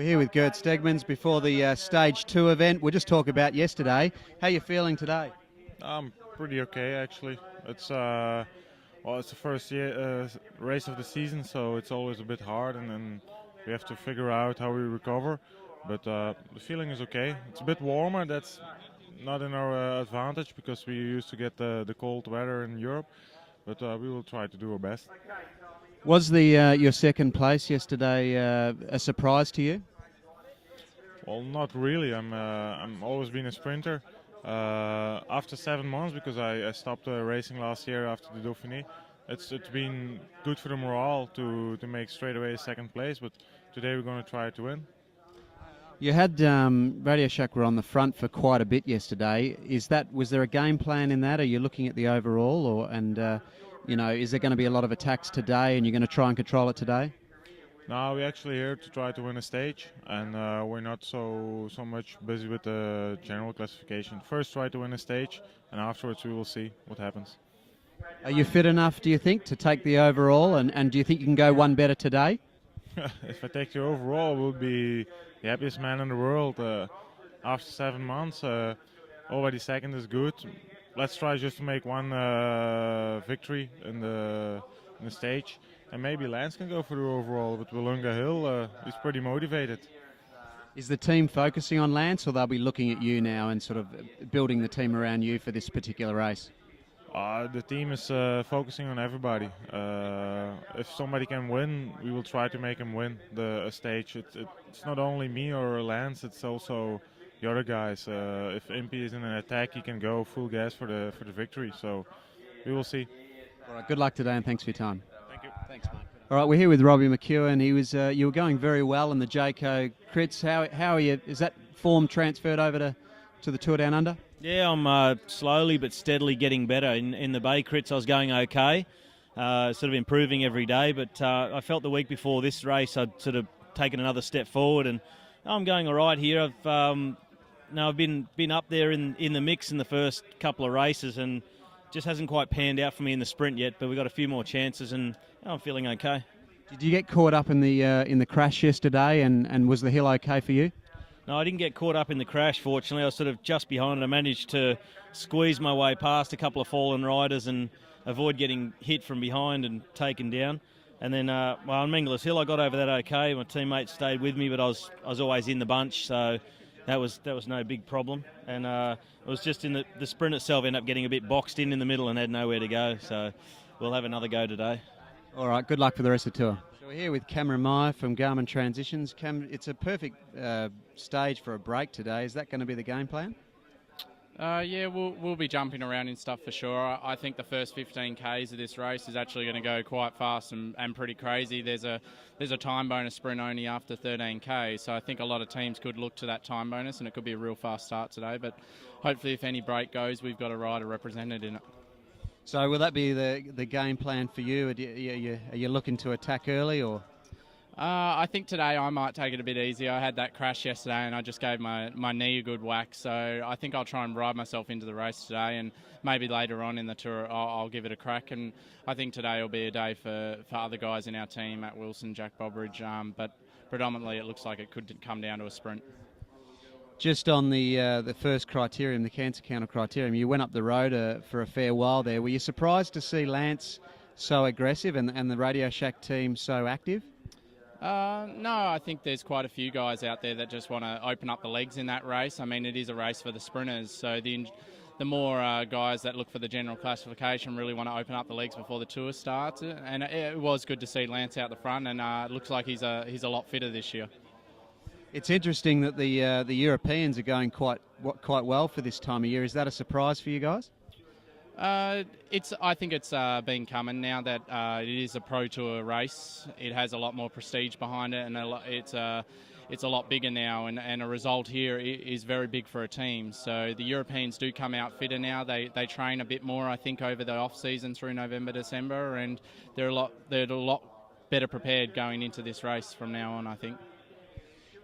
We're here with Gert Steegmans before the Stage 2 event. We'll just talk about yesterday. How are you feeling today? I'm pretty okay actually. It's the first race of the season, so it's always a bit hard, and then we have to figure out how we recover. But the feeling is okay. It's a bit warmer. That's not in our advantage because we used to get the cold weather in Europe. But we will try to do our best. Was your second place yesterday a surprise to you? Well, not really. I'm always been a sprinter. After 7 months, because I stopped racing last year after the Dauphiné, it's been good for the morale to make straight away second place. But today we're going to try to win. You had Radio Shack were on the front for quite a bit yesterday. Was there a game plan in that? Are you looking at the overall, is there going to be a lot of attacks today, and you're going to try and control it today? No, we're actually here to try to win a stage, and we're not so much busy with the general classification. First, try to win a stage, and afterwards we will see what happens. Are you fit enough, do you think, to take the overall, and do you think you can go one better today? If I take the overall, I will be the happiest man in the world. After 7 months, already second is good. Let's try just to make one victory in the stage. And maybe Lance can go for the overall, but Willunga Hill is pretty motivated. Is the team focusing on Lance, or they'll be looking at you now and sort of building the team around you for this particular race? The team is focusing on everybody. If somebody can win, we will try to make him win the stage. It's not only me or Lance, it's also the other guys. If Impy is in an attack, he can go full gas for the victory. So we will see. All right, good luck today, and thanks for your time. Thank you. Thanks, mate. All right, we're here with Robbie McEwen. You were going very well in the Jayco crits. How are you? Is that form transferred over to the Tour Down Under? Yeah, I'm slowly but steadily getting better. In the Bay crits, I was going okay, sort of improving every day. But I felt the week before this race, I'd sort of taken another step forward, and I'm going all right here. I've been up there in the mix in the first couple of races, and just hasn't quite panned out for me in the sprint yet. But we've got a few more chances, and I'm feeling okay. Did you get caught up in the crash yesterday, and was the hill okay for you? No, I didn't get caught up in the crash, fortunately. I was sort of just behind it. I managed to squeeze my way past a couple of fallen riders and avoid getting hit from behind and taken down. And then, on Mengler's Hill, I got over that okay. My teammates stayed with me, but I was always in the bunch, so that was no big problem. And it was just in the sprint itself, ended up getting a bit boxed in the middle and had nowhere to go. So we'll have another go today. All right, good luck for the rest of the tour. So we're here with Cameron Meyer from Garmin Transitions. Cam, it's a perfect stage for a break today. Is that going to be the game plan? Yeah, we'll be jumping around and stuff for sure. I think the first 15 Ks of this race is actually going to go quite fast and pretty crazy. There's a time bonus sprint only after 13 Ks, so I think a lot of teams could look to that time bonus, and it could be a real fast start today. But hopefully, if any break goes, we've got a rider represented in it. So will that be the game plan for you? Are you looking to attack early, or? I think today I might take it a bit easier. I had that crash yesterday and I just gave my knee a good whack, so I think I'll try and ride myself into the race today, and maybe later on in the tour I'll give it a crack. And I think today will be a day for other guys in our team, Matt Wilson, Jack Bobridge, but predominantly it looks like it could come down to a sprint. Just on the first criterium, the cancer counter criterium, you went up the road for a fair while there. Were you surprised to see Lance so aggressive and the Radio Shack team so active? No, I think there's quite a few guys out there that just want to open up the legs in that race. I mean, it is a race for the sprinters, so the more guys that look for the general classification really want to open up the legs before the tour starts. And it was good to see Lance out the front, and it looks like he's a lot fitter this year. It's interesting that the Europeans are going quite well for this time of year. Is that a surprise for you guys? I think it's been coming now that it is a Pro Tour race. It has a lot more prestige behind it, and it's a lot bigger now, and a result here is very big for a team. So the Europeans do come out fitter now. They train a bit more, I think, over the off season through November, December, and they're a lot better prepared going into this race from now on, I think.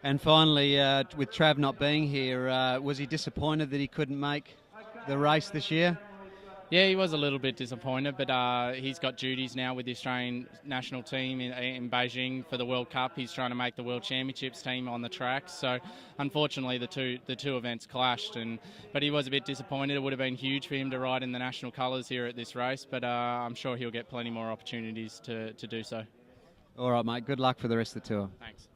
And finally, with Trav not being here, was he disappointed that he couldn't make the race this year? Yeah, he was a little bit disappointed, but he's got duties now with the Australian national team in Beijing for the World Cup. He's trying to make the World Championships team on the track. So, unfortunately, the two events clashed. But he was a bit disappointed. It would have been huge for him to ride in the national colours here at this race. But I'm sure he'll get plenty more opportunities to do so. All right, mate. Good luck for the rest of the tour. Thanks.